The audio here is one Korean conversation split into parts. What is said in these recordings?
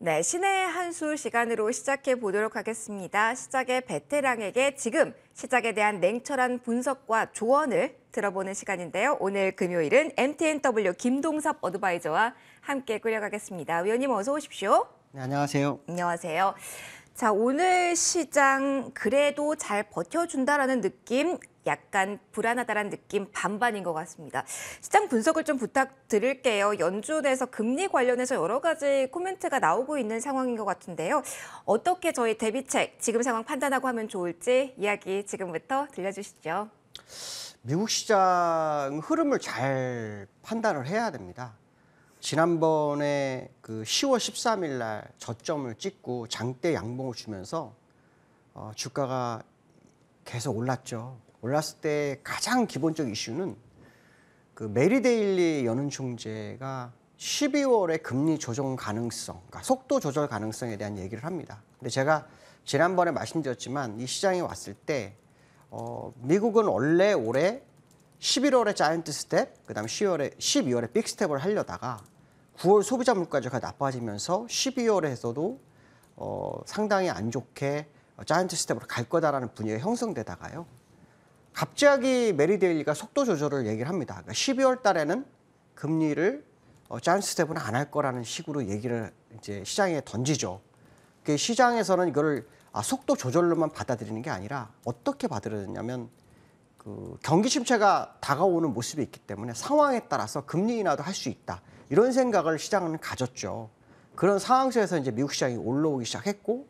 네, 신의 한 수 시간으로 시작해 보도록 하겠습니다. 시작의 베테랑에게 지금 시작에 대한 냉철한 분석과 조언을 들어보는 시간인데요. 오늘 금요일은 MTNW 김동섭 어드바이저와 함께 꾸려가겠습니다. 위원님 어서 오십시오. 네, 안녕하세요. 안녕하세요. 자, 오늘 시장 그래도 잘 버텨준다라는 느낌, 약간 불안하다라는 느낌 반반인 것 같습니다. 시장 분석을 좀 부탁드릴게요. 연준에서 금리 관련해서 여러 가지 코멘트가 나오고 있는 상황인 것 같은데요. 어떻게 저희 대비책, 지금 상황 판단하고 하면 좋을지 이야기 지금부터 들려주시죠. 미국 시장 흐름을 잘 판단을 해야 됩니다. 지난번에 그 10월 13일 날 저점을 찍고 장대 양봉을 주면서 주가가 계속 올랐죠. 올랐을 때 가장 기본적 이슈는 그 메리 데일리 연은총재가 12월에 금리 조정 가능성, 그러니까 속도 조절 가능성에 대한 얘기를 합니다. 근데 제가 지난번에 말씀드렸지만 이 시장에 왔을 때 미국은 원래 올해 11월에 자이언트 스텝, 그다음에 12월에 빅 스텝을 하려다가 9월 소비자 물가지가 나빠지면서 12월에서도 상당히 안 좋게 자이언트 스텝으로 갈 거다라는 분위기가 형성되다가요. 갑자기 메리 데일리가 속도 조절을 얘기를 합니다. 그러니까 12월 달에는 금리를 자이언트 스텝은 안 할 거라는 식으로 얘기를 이제 시장에 던지죠. 그 시장에서는 이거를 속도 조절로만 받아들이는 게 아니라 어떻게 받아들였냐면 그 경기 침체가 다가오는 모습이 있기 때문에 상황에 따라서 금리 인하도 할 수 있다. 이런 생각을 시장은 가졌죠. 그런 상황 속에서 이제 미국 시장이 올라오기 시작했고,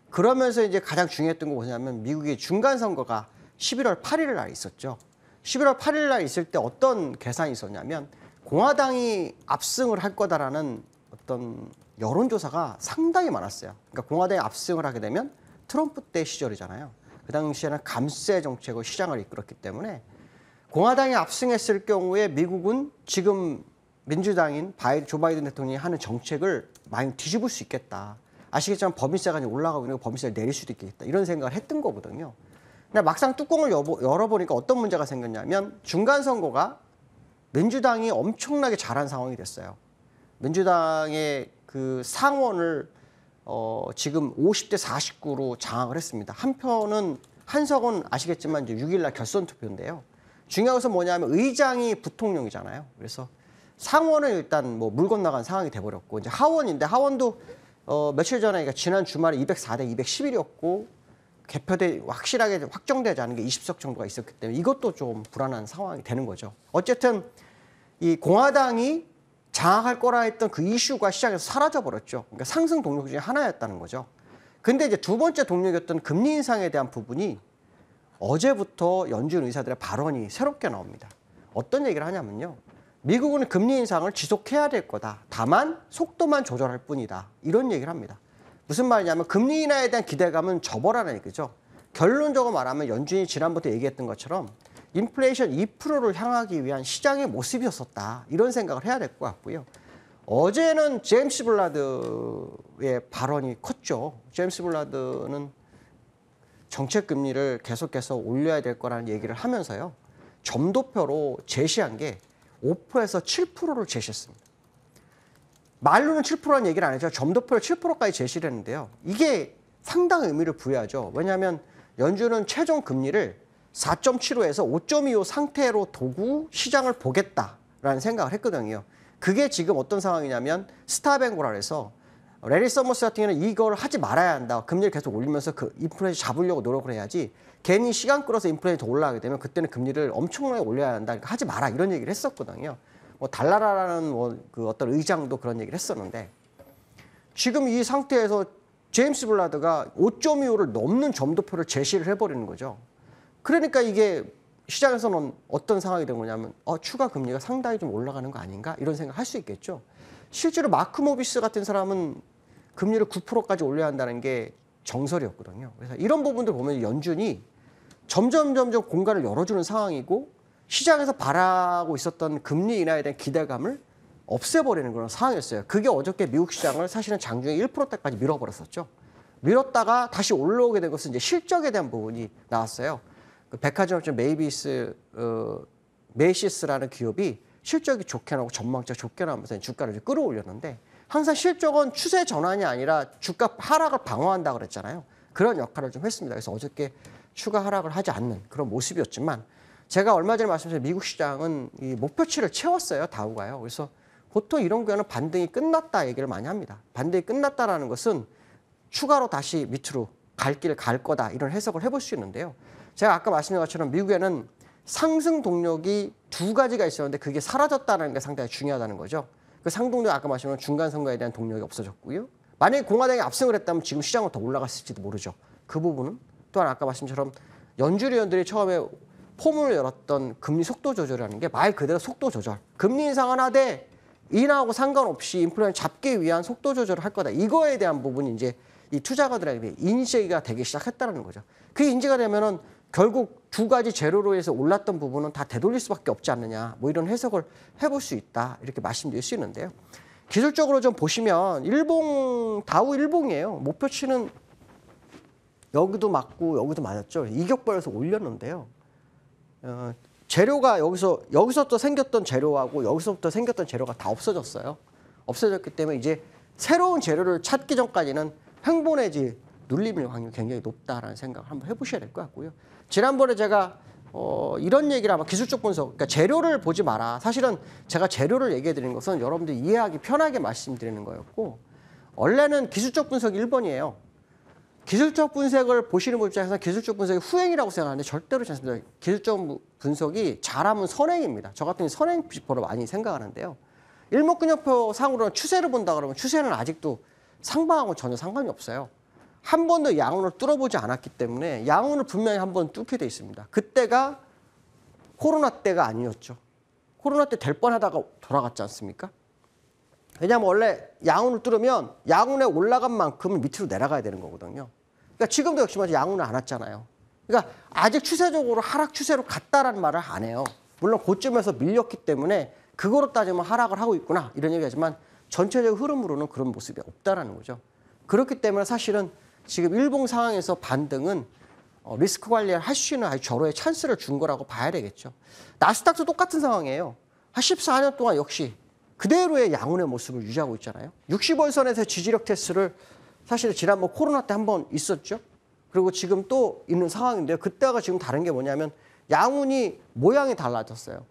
그러면서 이제 가장 중요했던 거 뭐냐면 미국의 중간 선거가 11월 8일 날 있었죠. 11월 8일 날 있을 때 어떤 계산이 있었냐면 공화당이 압승을 할 거다라는 어떤 여론조사가 상당히 많았어요. 그러니까 공화당이 압승을 하게 되면 트럼프 때 시절이잖아요. 그 당시에는 감세 정책으로 시장을 이끌었기 때문에 공화당이 압승했을 경우에 미국은 지금 민주당인 조 바이든 대통령이 하는 정책을 많이 뒤집을 수 있겠다. 아시겠지만 법인세가 올라가고 있는 거 법인세를 내릴 수도 있겠다. 이런 생각을 했던 거거든요. 근데 막상 뚜껑을 열어보니까 어떤 문제가 생겼냐면 중간 선거가 민주당이 엄청나게 잘한 상황이 됐어요. 민주당의 그 상원을 지금 50대 49로 장악을 했습니다. 한편은 한석은 아시겠지만 이제 6일 날 결선 투표인데요. 중요한 것은 뭐냐면 의장이 부통령이잖아요. 그래서 상원은 일단 뭐 물 건너간 상황이 돼버렸고 이제 하원인데 하원도 며칠 전에 그러니까 지난 주말에 204대 211이었고 개표돼 확실하게 확정되지 않은 게 20석 정도가 있었기 때문에 이것도 좀 불안한 상황이 되는 거죠. 어쨌든 이 공화당이 장악할 거라 했던 그 이슈가 시장에서 사라져 버렸죠. 그러니까 상승 동력 중에 하나였다는 거죠. 근데 이제 두 번째 동력이었던 금리 인상에 대한 부분이 어제부터 연준 의사들의 발언이 새롭게 나옵니다. 어떤 얘기를 하냐면요. 미국은 금리 인상을 지속해야 될 거다. 다만 속도만 조절할 뿐이다. 이런 얘기를 합니다. 무슨 말이냐면 금리 인하에 대한 기대감은 접어라는 얘기죠. 결론적으로 말하면 연준이 지난번부터 얘기했던 것처럼 인플레이션 2%를 향하기 위한 시장의 모습이었었다. 이런 생각을 해야 될 것 같고요. 어제는 제임스 블라드의 발언이 컸죠. 제임스 블라드는 정책 금리를 계속해서 올려야 될 거라는 얘기를 하면서요. 점도표로 제시한 게 5%에서 7%를 제시했습니다. 말로는 7%라는 얘기를 안 했죠. 점도표를 7%까지 제시를 했는데요. 이게 상당한 의미를 부여하죠. 왜냐하면 연준은 최종 금리를 4.75에서 5.25 상태로 두고 시장을 보겠다라는 생각을 했거든요. 그게 지금 어떤 상황이냐면 스탑앤고라 해서 레리 서머스 같은 경우는 이걸 하지 말아야 한다. 금리를 계속 올리면서 그 인플레이션 잡으려고 노력을 해야지 괜히 시간 끌어서 인플레이션이 더 올라가게 되면 그때는 금리를 엄청나게 올려야 한다. 그러니까 하지 마라. 이런 얘기를 했었거든요. 뭐 달라라라는 그 어떤 의장도 그런 얘기를 했었는데 지금 이 상태에서 제임스 블라드가 5.25를 넘는 점도표를 제시를 해버리는 거죠. 그러니까 이게 시장에서는 어떤 상황이 된 거냐면 추가 금리가 상당히 좀 올라가는 거 아닌가 이런 생각을 할 수 있겠죠. 실제로 마크 모비스 같은 사람은 금리를 9%까지 올려야 한다는 게 정설이었거든요. 그래서 이런 부분들 보면 연준이 점점 공간을 열어주는 상황이고 시장에서 바라고 있었던 금리 인하에 대한 기대감을 없애버리는 그런 상황이었어요. 그게 어저께 미국 시장을 사실은 장중에 1%대까지 밀어버렸었죠. 밀었다가 다시 올라오게 된 것은 이제 실적에 대한 부분이 나왔어요. 그 백화점업체 메이시스라는 기업이 실적이 좋게 나오고 전망치가 좋게 나오면서 주가를 끌어올렸는데 항상 실적은 추세 전환이 아니라 주가 하락을 방어한다 그랬잖아요. 그런 역할을 좀 했습니다. 그래서 어저께 추가 하락을 하지 않는 그런 모습이었지만 제가 얼마 전에 말씀드린 미국 시장은 이 목표치를 채웠어요. 다우가요. 그래서 보통 이런 경우는 반등이 끝났다 얘기를 많이 합니다. 반등이 끝났다라는 것은 추가로 다시 밑으로 갈 길 갈 거다 이런 해석을 해볼 수 있는데요. 제가 아까 말씀드린 것처럼 미국에는 상승 동력이 두 가지가 있었는데 그게 사라졌다는 게 상당히 중요하다는 거죠. 그 상동력 아까 말씀드린 중간 선거에 대한 동력이 없어졌고요. 만약에 공화당이 압승을 했다면 지금 시장은 더 올라갔을지도 모르죠. 그 부분은 또한 아까 말씀처럼 연준 위원들이 처음에 포문을 열었던 금리 속도 조절이라는 게 말 그대로 속도 조절. 금리 인상은 하되 인하하고 상관없이 인플레를 잡기 위한 속도 조절을 할 거다. 이거에 대한 부분이 이제 이 투자가들에게 인지가 되기 시작했다는 거죠. 그 인지가 되면은 결국 두 가지 재료로 해서 올랐던 부분은 다 되돌릴 수밖에 없지 않느냐. 뭐 이런 해석을 해볼 수 있다. 이렇게 말씀드릴 수 있는데요. 기술적으로 좀 보시면 다우 일봉이에요. 목표치는 여기도 맞고 여기도 맞았죠. 이격벌에서 올렸는데요. 재료가 여기서부터 생겼던 재료하고 여기서부터 생겼던 재료가 다 없어졌어요. 없어졌기 때문에 이제 새로운 재료를 찾기 전까지는 횡보 내지 눌림일 확률이 굉장히 높다라는 생각을 한번 해보셔야 될 것 같고요. 지난번에 제가 이런 얘기를 아마 기술적 분석, 그러니까 재료를 보지 마라. 사실은 제가 재료를 얘기해 드리는 것은 여러분들이 이해하기 편하게 말씀드리는 거였고 원래는 기술적 분석이 1번이에요. 기술적 분석을 보시는 분 입장에서 기술적 분석이 후행이라고 생각하는데 절대로 그렇지 않습니다. 기술적 분석이 잘하면 선행입니다. 저 같은 경우는 선행 지표로 많이 생각하는데요. 일목균형표 상으로는 추세를 본다 그러면 추세는 아직도 상방하고 전혀 상관이 없어요. 한 번도 양운을 뚫어보지 않았기 때문에 양운을 분명히 한 번 뚫게 돼 있습니다. 그때가 코로나 때가 아니었죠. 코로나 때 될 뻔하다가 돌아갔지 않습니까? 왜냐하면 원래 양운을 뚫으면 양운에 올라간 만큼은 밑으로 내려가야 되는 거거든요. 그러니까 지금도 역시 마찬가지 양운을 안 왔잖아요. 그러니까 아직 추세적으로 하락 추세로 갔다라는 말을 안 해요. 물론 고점에서 밀렸기 때문에 그거로 따지면 하락을 하고 있구나 이런 얘기하지만 전체적 흐름으로는 그런 모습이 없다라는 거죠. 그렇기 때문에 사실은 지금 일봉 상황에서 반등은 리스크 관리를 할 수 있는 아주 절호의 찬스를 준 거라고 봐야 되겠죠. 나스닥도 똑같은 상황이에요. 한 14년 동안 역시 그대로의 양운의 모습을 유지하고 있잖아요. 60월선에서 지지력 테스트를 사실 지난번 코로나 때 한 번 있었죠. 그리고 지금 또 있는 상황인데요. 그때가 지금 다른 게 뭐냐면 양운이 모양이 달라졌어요.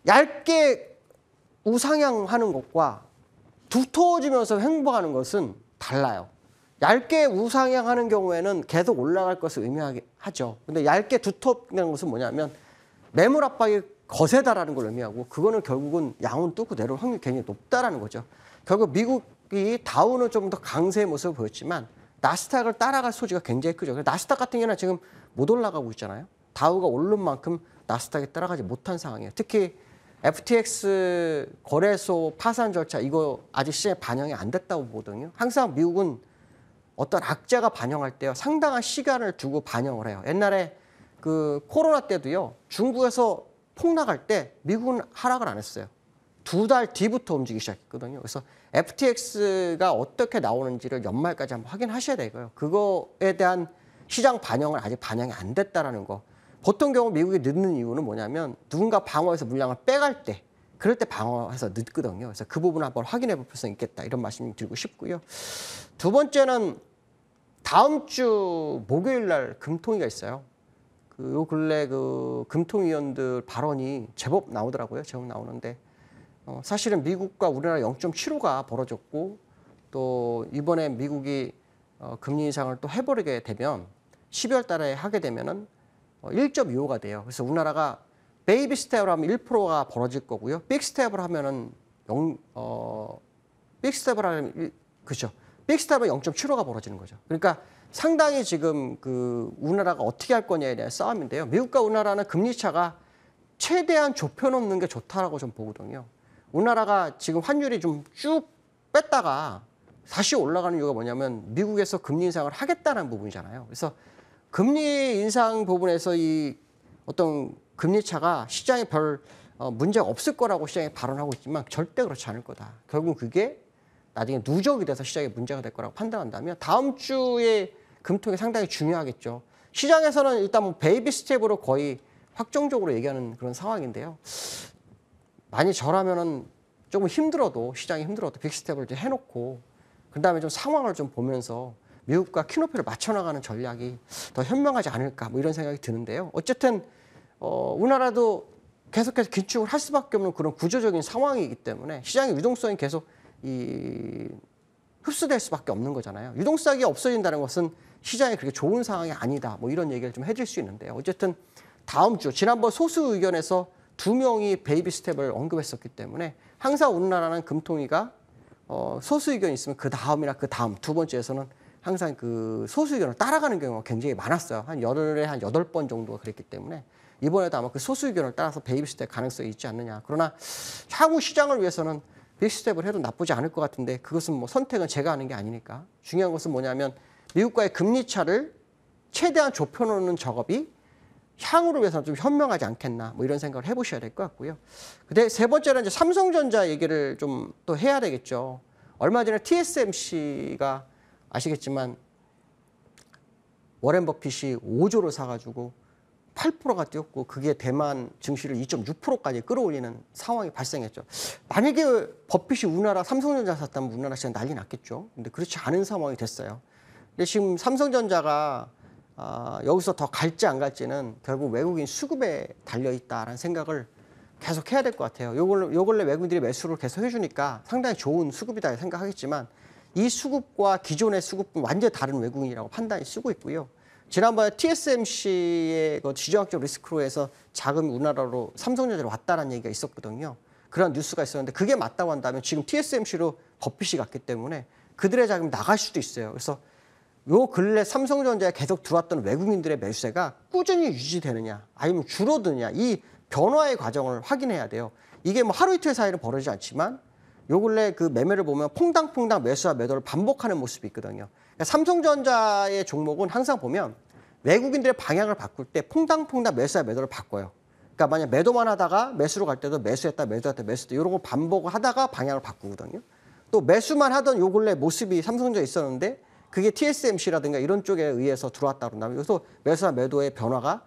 얇게 우상향하는 것과 두터워지면서 횡보하는 것은 달라요. 얇게 우상향하는 경우에는 계속 올라갈 것을 의미하죠. 근데 얇게 두텁는 것은 뭐냐면 매물 압박이 거세다라는 걸 의미하고 그거는 결국은 양운 뚫고 내려올 확률이 굉장히 높다라는 거죠. 결국 미국이 다우는 좀 더 강세의 모습을 보였지만 나스닥을 따라갈 소지가 굉장히 크죠. 나스닥 같은 경우는 지금 못 올라가고 있잖아요. 다우가 오른 만큼 나스닥이 따라가지 못한 상황이에요. 특히 FTX 거래소 파산 절차 이거 아직 시장에 반영이 안 됐다고 보거든요. 항상 미국은 어떤 악재가 반영할 때요 상당한 시간을 두고 반영을 해요. 옛날에 그 코로나 때도요 중국에서 폭락할 때 미국은 하락을 안 했어요. 2달 뒤부터 움직이기 시작했거든요. 그래서 FTX가 어떻게 나오는지를 연말까지 한번 확인하셔야 되고요. 그거에 대한 시장 반영은 아직 반영이 안 됐다라는 거. 보통 경우 미국이 늦는 이유는 뭐냐면 누군가 방어해서 물량을 빼갈 때 그럴 때 방어해서 늦거든요. 그래서 그 부분을 한번 확인해 볼 필요성이 있겠다. 이런 말씀 드리고 싶고요. 두 번째는 다음 주 목요일 날 금통위가 있어요. 요 근래 그 금통위원들 발언이 제법 나오더라고요. 제법 나오는데 사실은 미국과 우리나라 0.75가 벌어졌고 또 이번에 미국이 금리 인상을 또 해버리게 되면 12월 달에 하게 되면은 1.25가 돼요. 그래서 우리나라가 베이비 스텝으로 하면 1%가 벌어질 거고요. 빅 스텝으로 하면은 빅 스텝으로 하면 그렇죠. 빅 스텝은 0.75가 벌어지는 거죠. 그러니까 상당히 지금 그 우리나라가 어떻게 할 거냐에 대한 싸움인데요. 미국과 우리나라는 금리 차가 최대한 좁혀놓는 게 좋다라고 좀 보거든요. 우리나라가 지금 환율이 좀 쭉 뺐다가 다시 올라가는 이유가 뭐냐면 미국에서 금리 인상을 하겠다는 부분이잖아요. 그래서 금리 인상 부분에서 이 어떤 금리 차가 시장에 별 문제가 없을 거라고 시장에 발언하고 있지만 절대 그렇지 않을 거다. 결국 그게 나중에 누적이 돼서 시장에 문제가 될 거라고 판단한다면 다음 주에 금통이 상당히 중요하겠죠. 시장에서는 일단 뭐 베이비 스텝으로 거의 확정적으로 얘기하는 그런 상황인데요. 많이 저라면은 조금 힘들어도 시장이 힘들어도 빅스텝을 좀 해놓고 그다음에 좀 상황을 좀 보면서 미국과 키높이를 맞춰나가는 전략이 더 현명하지 않을까 뭐 이런 생각이 드는데요. 어쨌든 우리나라도 계속해서 긴축을 할 수밖에 없는 그런 구조적인 상황이기 때문에 시장의 유동성이 계속 흡수될 수밖에 없는 거잖아요. 유동성이 없어진다는 것은 시장이 그렇게 좋은 상황이 아니다. 뭐 이런 얘기를 좀 해줄 수 있는데요. 어쨌든 다음 주 지난번 소수 의견에서 2명이 베이비 스텝을 언급했었기 때문에 항상 우리나라는 금통위가 소수 의견이 있으면 그 다음이나 그 다음 두 번째에서는 항상 그 소수 의견을 따라가는 경우가 굉장히 많았어요. 한 열흘에 한 8번 정도가 그랬기 때문에 이번에도 아마 그 소수 의견을 따라서 베이비 스텝 가능성이 있지 않느냐. 그러나 향후 시장을 위해서는 베이비 스텝을 해도 나쁘지 않을 것 같은데 그것은 뭐 선택은 제가 하는 게 아니니까. 중요한 것은 뭐냐면 미국과의 금리 차를 최대한 좁혀놓는 작업이 향후를 위해서는 좀 현명하지 않겠나 뭐 이런 생각을 해보셔야 될 것 같고요. 근데 세 번째는 이제 삼성전자 얘기를 좀 또 해야 되겠죠. 얼마 전에 TSMC가 아시겠지만 워렌 버핏이 5조를 사가지고 8%가 뛰었고 그게 대만 증시를 2.6%까지 끌어올리는 상황이 발생했죠. 만약에 버핏이 우리나라 삼성전자 샀다면 우리나라 시장 난리 났겠죠. 근데 그렇지 않은 상황이 됐어요. 근데 지금 삼성전자가 여기서 더 갈지 안 갈지는 결국 외국인 수급에 달려있다라는 생각을 계속 해야 될 것 같아요. 요 근래 외국인들이 매수를 계속 해주니까 상당히 좋은 수급이다 생각하겠지만 이 수급과 기존의 수급은 완전히 다른 외국인이라고 판단이 쓰고 있고요. 지난번에 TSMC의 그 지정학적 리스크로 해서 자금이 우리나라로 삼성전자로 왔다는 얘기가 있었거든요. 그런 뉴스가 있었는데 그게 맞다고 한다면 지금 TSMC로 버핏이 갔기 때문에 그들의 자금이 나갈 수도 있어요. 그래서 요 근래 삼성전자에 계속 들어왔던 외국인들의 매수세가 꾸준히 유지되느냐 아니면 줄어드느냐 이 변화의 과정을 확인해야 돼요. 이게 뭐 하루 이틀 사이로 벌어지지 않지만 요 근래 그 매매를 보면 퐁당퐁당 매수와 매도를 반복하는 모습이 있거든요. 그러니까 삼성전자의 종목은 항상 보면 외국인들의 방향을 바꿀 때 퐁당퐁당 매수와 매도를 바꿔요. 그러니까 만약 매도만 하다가 매수로 갈 때도 매수했다 매도했다 매수했다 이런 거 반복을 하다가 방향을 바꾸거든요. 또 매수만 하던 요 근래 모습이 삼성전자에 있었는데 그게 TSMC라든가 이런 쪽에 의해서 들어왔다 그런다면 여기서 매수와 매도의 변화가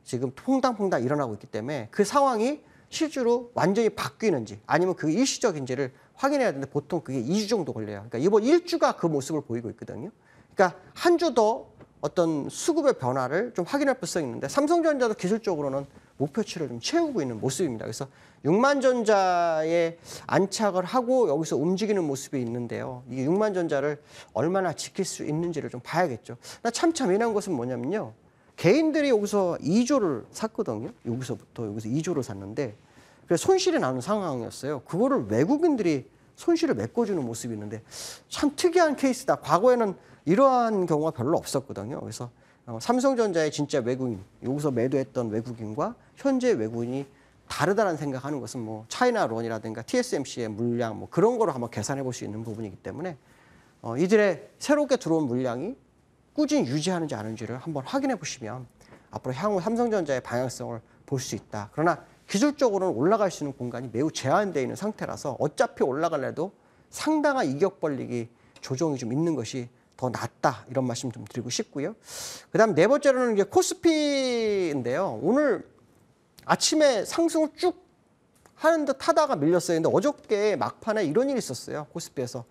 지금 퐁당퐁당 일어나고 있기 때문에 그 상황이 실제로 완전히 바뀌는지 아니면 그 일시적인지를 확인해야 되는데 보통 그게 2주 정도 걸려요. 그러니까 이번 1주가 그 모습을 보이고 있거든요. 그러니까 한 주 더 어떤 수급의 변화를 좀 확인할 필요성이 있는데 삼성전자도 기술적으로는 목표치를 좀 채우고 있는 모습입니다. 그래서 6만전자에 안착을 하고 여기서 움직이는 모습이 있는데요. 이 6만전자를 얼마나 지킬 수 있는지를 좀 봐야겠죠. 참 재미난 것은 뭐냐면요. 개인들이 여기서 2조를 샀거든요. 여기서 2조를 샀는데 그래서 손실이 나는 상황이었어요. 그거를 외국인들이 손실을 메꿔주는 모습이 있는데 참 특이한 케이스다. 과거에는 이러한 경우가 별로 없었거든요. 그래서 삼성전자의 진짜 외국인, 여기서 매도했던 외국인과 현재 외국인이 다르다는 생각하는 것은 뭐 차이나론이라든가 TSMC의 물량 뭐 그런 거로 한번 계산해 볼 수 있는 부분이기 때문에 이들의 새롭게 들어온 물량이 꾸준히 유지하는지 아닌지를 한번 확인해 보시면 앞으로 향후 삼성전자의 방향성을 볼 수 있다. 그러나 기술적으로는 올라갈 수 있는 공간이 매우 제한되어 있는 상태라서 어차피 올라갈래도 상당한 이격 벌리기 조정이 좀 있는 것이 더 낫다. 이런 말씀 좀 드리고 싶고요. 그다음 네 번째로는 이제 코스피인데요. 오늘 아침에 상승을 쭉 하는 듯 하다가 밀렸어요. 근데 어저께 막판에 이런 일이 있었어요. 코스피에서.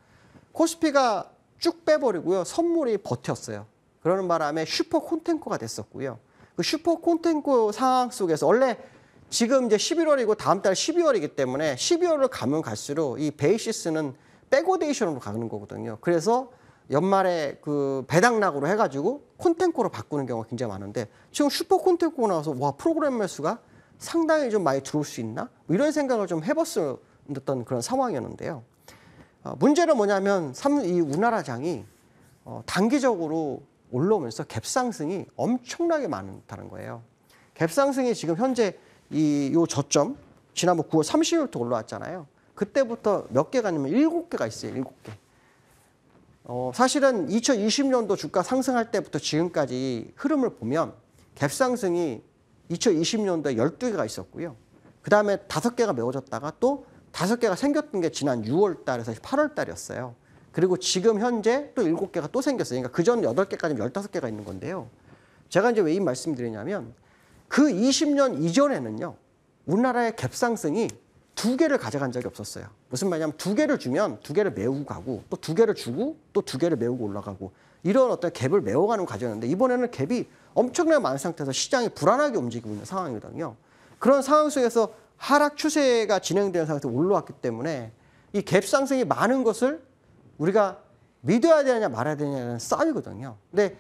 코스피가 쭉 빼버리고요. 선물이 버텼어요. 그러는 바람에 슈퍼 콘텐코가 됐었고요. 그 슈퍼 콘텐코 상황 속에서 원래 지금 이제 11월이고 다음 달 12월이기 때문에 12월을 가면 갈수록 이 베이시스는 백오데이션으로 가는 거거든요. 그래서 연말에 그 배당락으로 해가지고 콘텐코로 바꾸는 경우가 굉장히 많은데 지금 슈퍼 콘텐코가 나와서 와 프로그램 매수가 상당히 좀 많이 들어올 수 있나? 뭐 이런 생각을 좀 해봤었던 그런 상황이었는데요. 문제는 뭐냐면 이 우나라장이 단기적으로 올라오면서 갭상승이 엄청나게 많다는 거예요. 갭상승이 지금 현재 요 저점 지난번 9월 30일부터 올라왔잖아요. 그때부터 몇 개가 아니면 7개가 있어요. 7개. 사실은 2020년도 주가 상승할 때부터 지금까지 흐름을 보면 갭상승이 2020년도에 12개가 있었고요. 그 다음에 5개가 메워졌다가 또 5개가 생겼던 게 지난 6월 달에서 8월 달이었어요. 그리고 지금 현재 또 7개가 또 생겼어요. 그러니까 그전 8개까지는 15개가 있는 건데요. 제가 이제 왜 이 말씀드리냐면 그 20년 이전에는요. 우리나라의 갭상승이 두 개를 가져간 적이 없었어요. 무슨 말이냐면 두 개를 주면 두 개를 메우고 가고 또 두 개를 주고 또 두 개를 메우고 올라가고 이런 어떤 갭을 메워가는 과정이었는데 이번에는 갭이 엄청나게 많은 상태에서 시장이 불안하게 움직이고 있는 상황이거든요. 그런 상황 속에서 하락 추세가 진행되는 상태에서 올라왔기 때문에 이 갭 상승이 많은 것을 우리가 믿어야 되느냐 말아야 되느냐는 싸움이거든요. 근데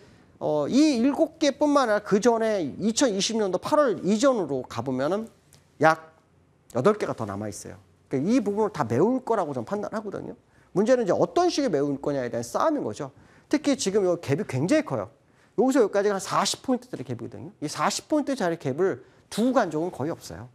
이 7개뿐만 아니라 그 전에 2020년도 8월 이전으로 가보면은 약 8개가 더 남아있어요. 그러니까 이 부분을 다 메울 거라고 저는 판단하거든요. 문제는 이제 어떤 식의 메울 거냐에 대한 싸움인 거죠. 특히 지금 이 갭이 굉장히 커요. 여기서 여기까지가 한 40포인트짜리 갭이거든요. 이 40포인트짜리 갭을 두고 간 적은 거의 없어요.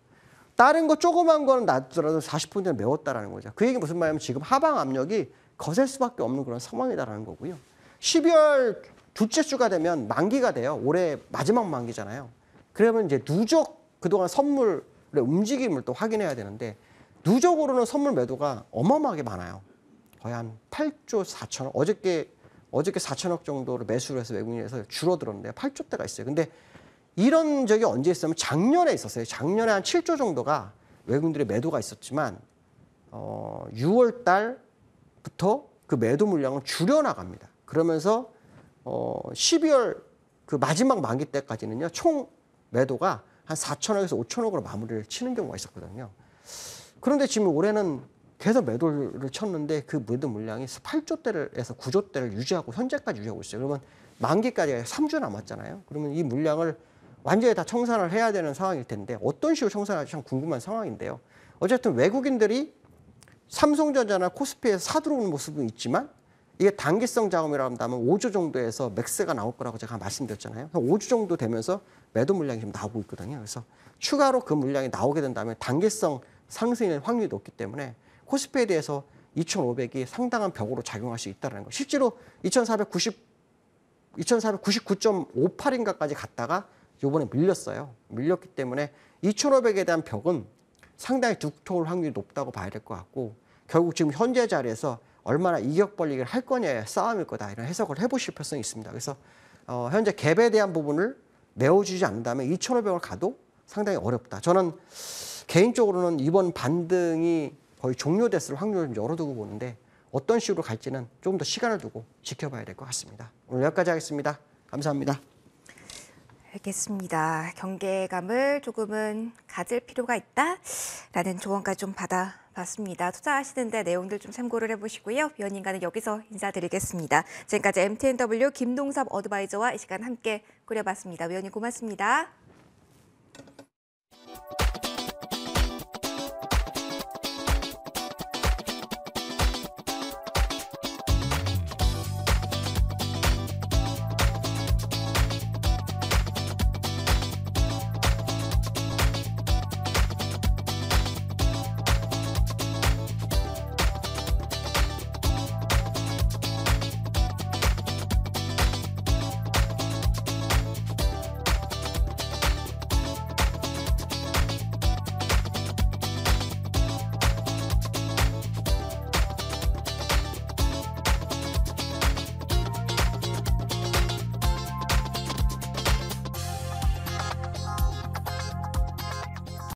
다른 거 조그만 거는 놔두더라도 40포인트는 메웠다라는 거죠. 그 얘기 무슨 말이냐면 지금 하방 압력이 거셀 수밖에 없는 그런 상황이다라는 거고요. 12월 둘째 주가 되면 만기가 돼요. 올해 마지막 만기잖아요. 그러면 이제 누적 그동안 선물의 움직임을 또 확인해야 되는데 누적으로는 선물 매도가 어마어마하게 많아요. 거의 한 8조 4천억. 어저께 4천억 정도로 매수를 해서 외국인에서 줄어들었는데 8조대가 있어요. 근데 이런 적이 언제 있었냐면 작년에 있었어요. 작년에 한 7조 정도가 외국인들의 매도가 있었지만 6월 달부터 그 매도 물량을 줄여나갑니다. 그러면서 12월 그 마지막 만기 때까지는요. 총 매도가 한 4천억에서 5천억으로 마무리를 치는 경우가 있었거든요. 그런데 지금 올해는 계속 매도를 쳤는데 그 매도 물량이 8조대에서 9조대를 유지하고 현재까지 유지하고 있어요. 그러면 만기까지 3주 남았잖아요. 그러면 이 물량을 완전히 다 청산을 해야 되는 상황일 텐데 어떤 식으로 청산할지 참 궁금한 상황인데요. 어쨌든 외국인들이 삼성전자나 코스피에서 사들어오는 모습은 있지만 이게 단기성 자금이라고 한다면 5조 정도에서 맥스가 나올 거라고 제가 말씀드렸잖아요. 5조 정도 되면서 매도 물량이 좀 나오고 있거든요. 그래서 추가로 그 물량이 나오게 된다면 단기성 상승일 확률이 높기 때문에 코스피에 대해서 2,500이 상당한 벽으로 작용할 수 있다는 거. 실제로 2,499.58인가까지 갔다가 이번에 밀렸어요. 밀렸기 때문에 2,500에 대한 벽은 상당히 두터울 확률이 높다고 봐야 될 것 같고 결국 지금 현재 자리에서 얼마나 이격 벌리기를 할 거냐의 싸움일 거다 이런 해석을 해보실 필요성이 있습니다. 그래서 현재 갭에 대한 부분을 메워주지 않는다면 2,500을 가도 상당히 어렵다. 저는 개인적으로는 이번 반등이 거의 종료됐을 확률을 좀 열어두고 보는데 어떤 식으로 갈지는 조금 더 시간을 두고 지켜봐야 될 것 같습니다. 오늘 여기까지 하겠습니다. 감사합니다. 알겠습니다. 경계감을 조금은 가질 필요가 있다라는 조언까지 좀 받아봤습니다. 투자하시는데 내용들 좀 참고를 해보시고요. 위원님과는 여기서 인사드리겠습니다. 지금까지 MTNW 김동섭 어드바이저와 이 시간 함께 꾸려봤습니다. 위원님 고맙습니다.